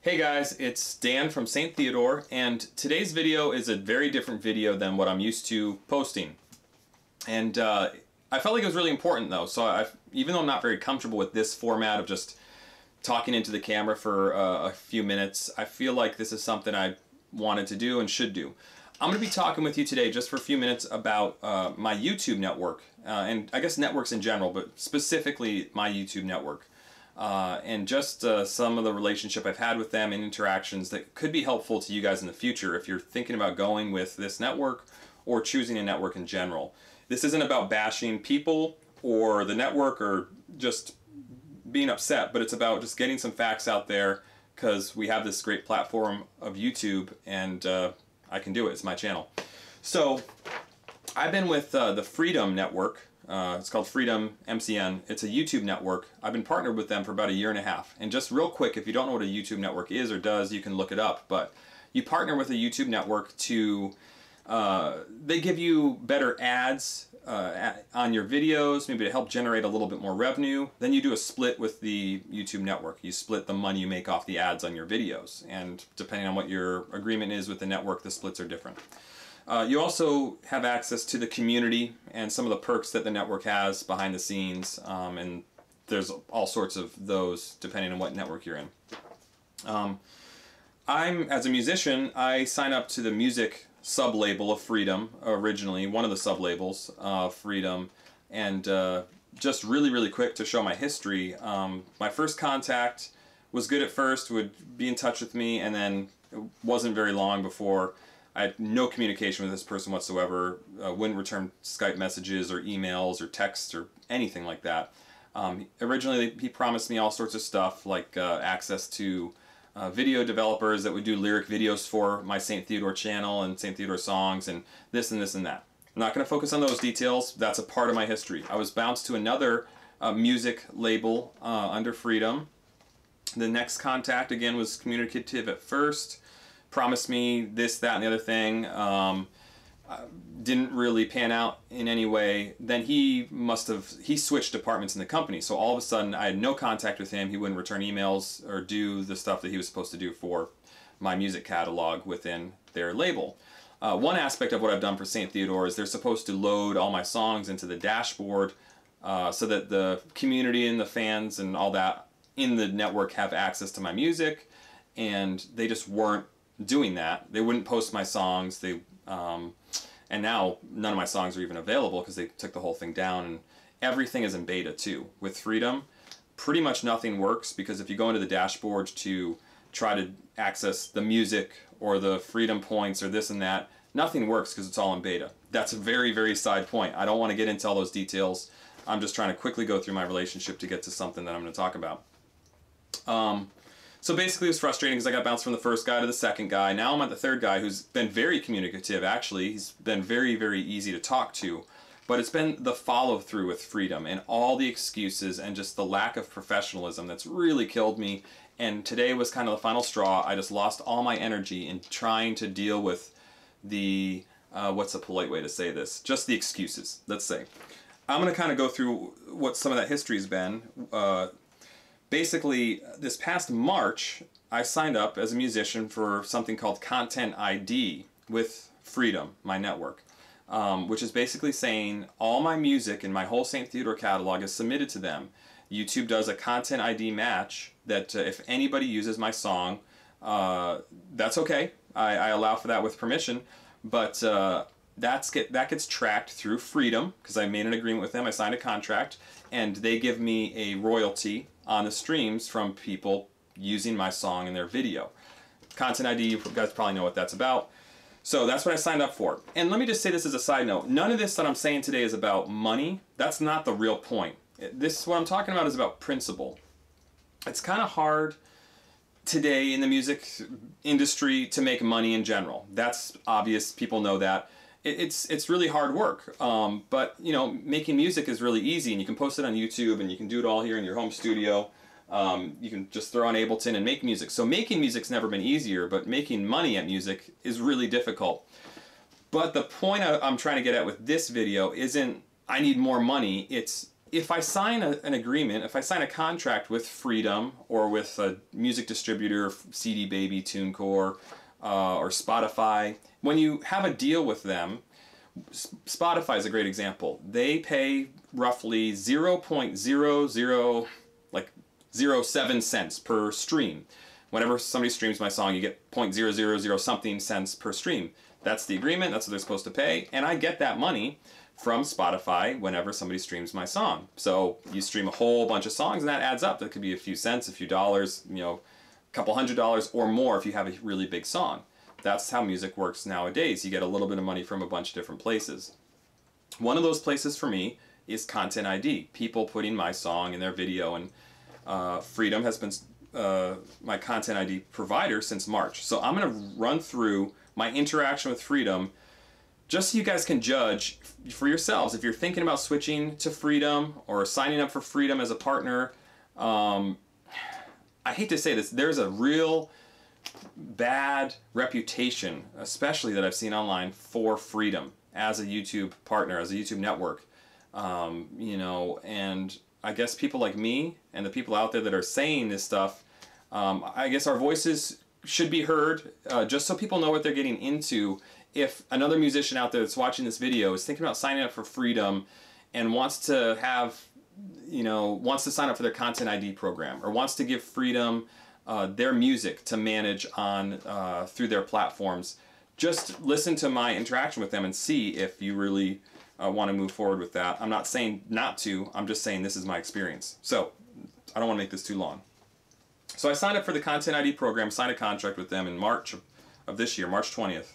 Hey guys, it's Dan from St. Theodore, and today's video is a very different video than what I'm used to posting. And I felt like it was really important though, so even though I'm not very comfortable with this format of just talking into the camera for a few minutes, I feel like this is something I wanted to do and should do. I'm going to be talking with you today just for a few minutes about my YouTube network, and I guess networks in general, but specifically my YouTube network. And just some of the relationship I've had with them and interactions that could be helpful to you guys in the future if you're thinking about going with this network or choosing a network in general. This isn't about bashing people or the network or just being upset, but it's about just getting some facts out there because we have this great platform of YouTube, and I can do it. It's my channel. So I've been with the Freedom Network. It's called Freedom MCN. It's a YouTube network. I've been partnered with them for about 1.5 years. And just real quick, if you don't know what a YouTube network is or does, you can look it up. But you partner with a YouTube network to, they give you better ads on your videos, maybe to help generate a little bit more revenue. Then you do a split with the YouTube network. You split the money you make off the ads on your videos. And depending on what your agreement is with the network, the splits are different. You also have access to the community and some of the perks that the network has behind the scenes, and there's all sorts of those depending on what network you're in. As a musician, I sign up to the music sub-label of Freedom originally, one of the sub-labels of Freedom, and just really quick to show my history. My first contact was good at first, would be in touch with me, and then it wasn't very long before I had no communication with this person whatsoever, wouldn't return Skype messages or emails or texts or anything like that. Originally, he promised me all sorts of stuff like access to video developers that would do lyric videos for my St. Theodore channel and St. Theodore songs and this and this and that. I'm not going to focus on those details. That's a part of my history. I was bounced to another music label under Freedom. The next contact, again, was communicative at first. Promised me this, that, and the other thing. Didn't really pan out in any way. Then he switched departments in the company. So all of a sudden I had no contact with him. He wouldn't return emails or do the stuff that he was supposed to do for my music catalog within their label. One aspect of what I've done for St. Theodore is they're supposed to load all my songs into the dashboard so that the community and the fans and all that in the network have access to my music, and they just weren't doing that. They wouldn't post my songs. And now none of my songs are even available because they took the whole thing down, and everything is in beta too. With Freedom, pretty much nothing works because if you go into the dashboard to try to access the music or the Freedom points or this and that, nothing works because it's all in beta. That's a very side point. I don't want to get into all those details. I'm just trying to quickly go through my relationship to get to something that I'm going to talk about. So basically it was frustrating because I got bounced from the first guy to the second guy. Now I'm at the third guy who's been very communicative, actually. He's been very easy to talk to. But it's been the follow-through with Freedom and all the excuses and just the lack of professionalism that's really killed me. And today was kind of the final straw. I just lost all my energy in trying to deal with the, what's a polite way to say this? Just the excuses, let's say. I'm going to kind of go through what some of that history has been. Basically, this past March, I signed up as a musician for something called Content ID with Freedom, my network, which is basically saying all my music and my whole St. Theodore catalog is submitted to them. YouTube does a Content ID match that if anybody uses my song, that's okay. I allow for that with permission, but that gets tracked through Freedom because I made an agreement with them. I signed a contract, and they give me a royalty on the streams from people using my song in their video. Content ID, you guys probably know what that's about. So that's what I signed up for. And let me just say this as a side note. None of this that I'm saying today is about money. That's not the real point. What I'm talking about is about principle. It's kind of hard today in the music industry to make money in general. That's obvious. People know that. It's really hard work, but you know, making music is really easy, and you can post it on YouTube, and you can do it all here in your home studio. You can just throw on Ableton and make music. So making music's never been easier, but making money at music is really difficult. But the point I'm trying to get at with this video isn't I need more money. It's if I sign an agreement, if I sign a contract with Freedom or with a music distributor, CD Baby, TuneCore, or Spotify, when you have a deal with them, Spotify is a great example. They pay roughly 0.00, like 0.07 cents per stream. Whenever somebody streams my song, you get 0.000 something cents per stream. That's the agreement, that's what they're supposed to pay, and I get that money from Spotify whenever somebody streams my song. So you stream a whole bunch of songs and that adds up. That could be a few cents, a few dollars, you know, a couple $100 or more if you have a really big song. That's how music works nowadays. You get a little bit of money from a bunch of different places. One of those places for me is Content ID. People putting my song in their video, and Freedom has been my Content ID provider since March. So I'm going to run through my interaction with Freedom just so you guys can judge for yourselves. If you're thinking about switching to Freedom or signing up for Freedom as a partner, I hate to say this, there's a real bad reputation, especially that I've seen online, for Freedom as a YouTube partner, as a YouTube network. You know, and I guess people like me and the people out there that are saying this stuff, I guess our voices should be heard, just so people know what they're getting into. If another musician out there that's watching this video is thinking about signing up for Freedom and wants to have, you know, wants to sign up for their Content ID program, or wants to give Freedom their music to manage on through their platforms, just listen to my interaction with them and see if you really want to move forward with that. I'm not saying not to, I'm just saying this is my experience. So I don't want to make this too long. So I signed up for the Content ID program, signed a contract with them in March of this year, March 20th.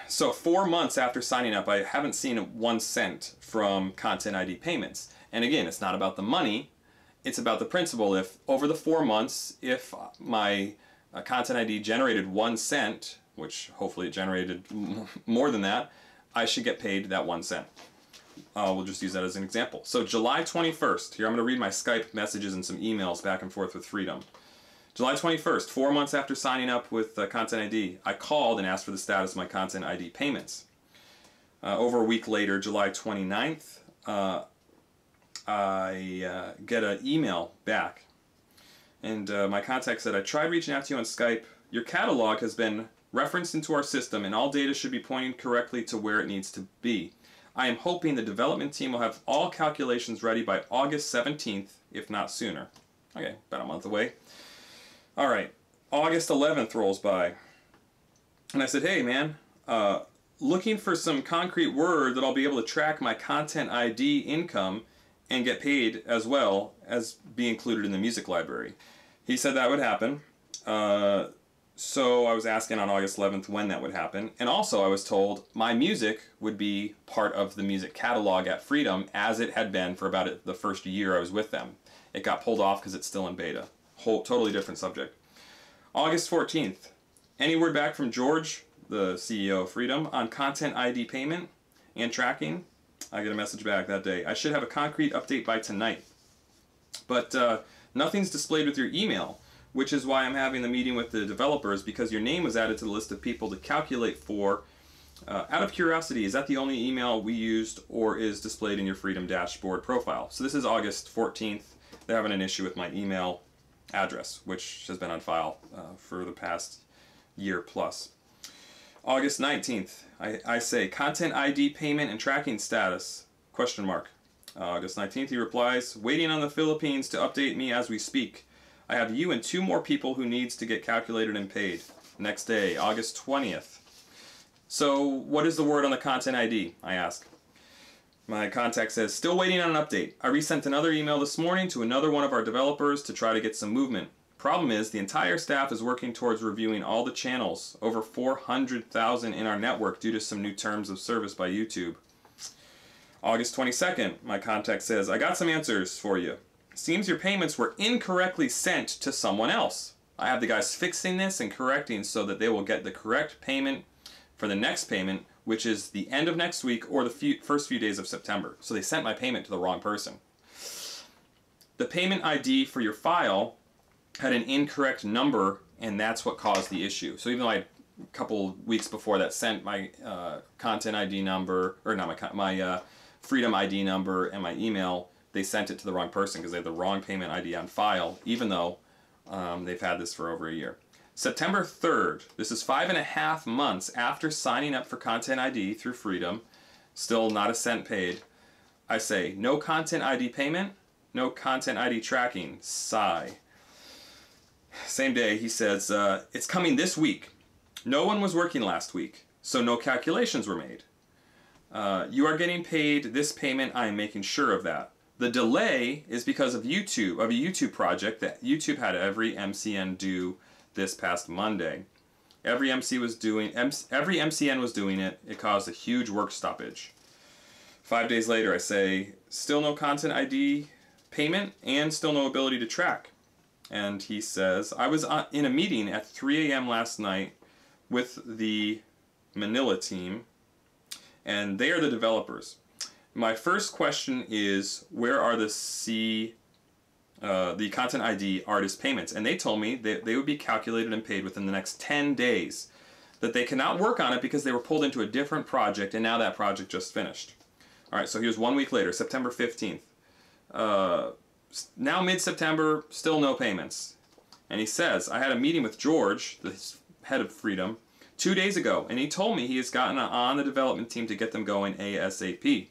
So 4 months after signing up, I haven't seen 1 cent from Content ID payments. And again, it's not about the money, it's about the principle. If over the 4 months, if my Content ID generated 1 cent, which hopefully it generated more than that, I should get paid that 1 cent. We'll just use that as an example. So July 21st, here I'm going to read my Skype messages and some emails back and forth with Freedom. July 21st, 4 months after signing up with Content ID, I called and asked for the status of my Content ID payments. Over a week later, July 29th, I get an email back. And my contact said, I tried reaching out to you on Skype. Your catalog has been referenced into our system and all data should be pointing correctly to where it needs to be. I am hoping the development team will have all calculations ready by August 17th, if not sooner. Okay, about a month away. Alright, August 11th rolls by. And I said, hey man, looking for some concrete word that I'll be able to track my Content ID income and get paid as well as be included in the music library. He said that would happen. So I was asking on August 11th when that would happen. And also I was told my music would be part of the music catalog at Freedom as it had been for about the first year I was with them. It got pulled off because it's still in beta. Totally different subject. August 14th. Any word back from George, the CEO of Freedom, on Content ID payment and tracking? I get a message back that day. I should have a concrete update by tonight. But nothing's displayed with your email, which is why I'm having the meeting with the developers, because your name was added to the list of people to calculate for. Out of curiosity, is that the only email we used or is displayed in your Freedom dashboard profile? So this is August 14th. They're having an issue with my email address, which has been on file for the past year plus. August 19th, I say Content ID payment and tracking status, question mark. August 19th, he replies, waiting on the Philippines to update me as we speak. I have you and 2 more people who needs to get calculated and paid. Next day, August 20th. So what is the word on the Content ID? I ask. My contact says, still waiting on an update. I resent another email this morning to another one of our developers to try to get some movement. Problem is, the entire staff is working towards reviewing all the channels, over 400,000 in our network due to some new terms of service by YouTube. August 22nd, my contact says, I got some answers for you. Seems your payments were incorrectly sent to someone else. I have the guys fixing this and correcting so that they will get the correct payment for the next payment, which is the end of next week or the first few days of September. So they sent my payment to the wrong person. The payment ID for your file had an incorrect number, and that's what caused the issue. So even though I, a couple weeks before that, sent my Content ID number, or not my Freedom ID number and my email, they sent it to the wrong person because they had the wrong payment ID on file, even though they've had this for over a year. September 3rd, this is 5.5 months after signing up for Content ID through Freedom, still not a cent paid. I say, no Content ID payment, no Content ID tracking, sigh. Same day, he says, it's coming this week. No one was working last week, so no calculations were made. You are getting paid this payment, I am making sure of that. The delay is because of YouTube, of a YouTube project that YouTube had every MCN do this past Monday. Every MCN was doing it. It caused a huge work stoppage. 5 days later, I say, still no Content ID payment and still no ability to track. And he says, I was in a meeting at 3 a.m. last night with the Manila team, and they are the developers. My first question is, where are the Content ID artist payments? And they told me that they would be calculated and paid within the next 10 days. That they cannot work on it because they were pulled into a different project, and now that project just finished. All right, so here's 1 week later, September 15th. Now mid-September, still no payments. And he says, I had a meeting with George, the head of Freedom, 2 days ago, and he told me he has gotten on the development team to get them going ASAP.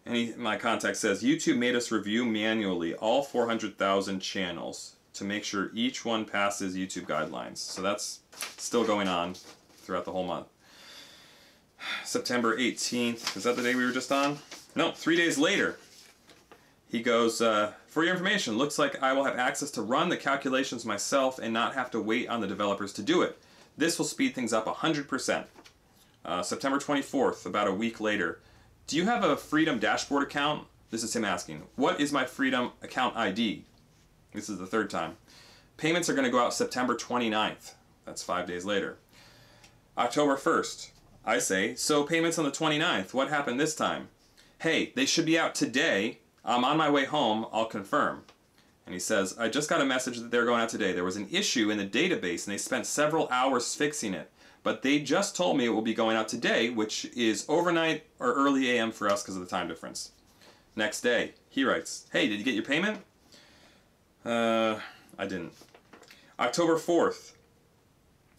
And my contact says, YouTube made us review manually all 400,000 channels to make sure each one passes YouTube guidelines. So that's still going on throughout the whole month. September 18th, is that the day we were just on? No, 3 days later. He goes, for your information, looks like I will have access to run the calculations myself and not have to wait on the developers to do it. This will speed things up 100%. September 24th, about a week later. Do you have a Freedom dashboard account? This is him asking. What is my Freedom account ID? This is the third time. Payments are going to go out September 29th. That's 5 days later. October 1st. I say, so payments on the 29th. What happened this time? Hey, they should be out today. I'm on my way home. I'll confirm. And he says, I just got a message that they're going out today. There was an issue in the database and they spent several hours fixing it. But they just told me it will be going out today, which is overnight or early AM for us because of the time difference. Next day, he writes, hey, did you get your payment? I didn't. October 4th.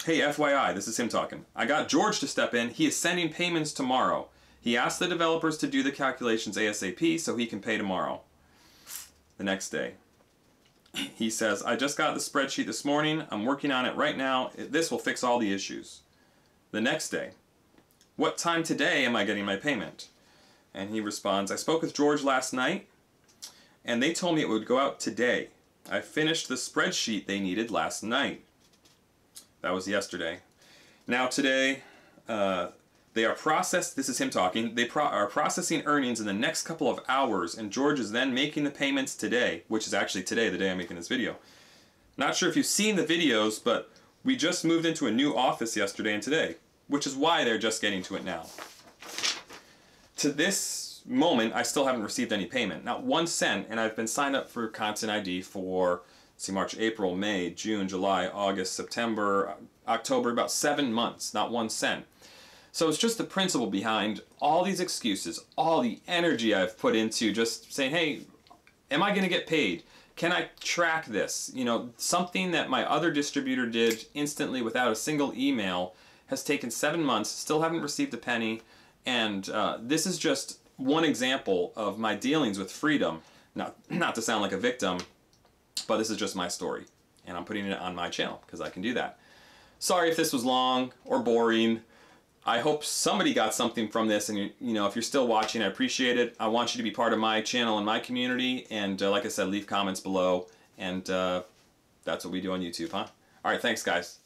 Hey, FYI, this is him talking. I got George to step in. He is sending payments tomorrow. He asked the developers to do the calculations ASAP so he can pay tomorrow. The next day. He says, I just got the spreadsheet this morning. I'm working on it right now. This will fix all the issues. The next day. What time today am I getting my payment? And he responds, I spoke with George last night, and they told me it would go out today. I finished the spreadsheet they needed last night. That was yesterday. Now today, they are processed, this is him talking, they are processing earnings in the next couple of hours, and George is then making the payments today, which is actually today, the day I'm making this video. Not sure if you've seen the videos, but we just moved into a new office yesterday and today, which is why they're just getting to it now. To this moment, I still haven't received any payment, not 1 cent, and I've been signed up for Content ID for, let's see, March, April, May, June, July, August, September, October, about 7 months, not 1 cent. So it's just the principle behind all these excuses, all the energy I've put into just saying, hey, am I going to get paid? Can I track this? You know, something that my other distributor did instantly without a single email has taken 7 months, still haven't received a penny, and this is just one example of my dealings with Freedom. Not to sound like a victim, but this is just my story, and I'm putting it on my channel because I can do that. Sorry if this was long or boring. I hope somebody got something from this, and you know, if you're still watching, I appreciate it. I want you to be part of my channel and my community, and like I said, leave comments below, and that's what we do on YouTube, huh? All right, thanks, guys.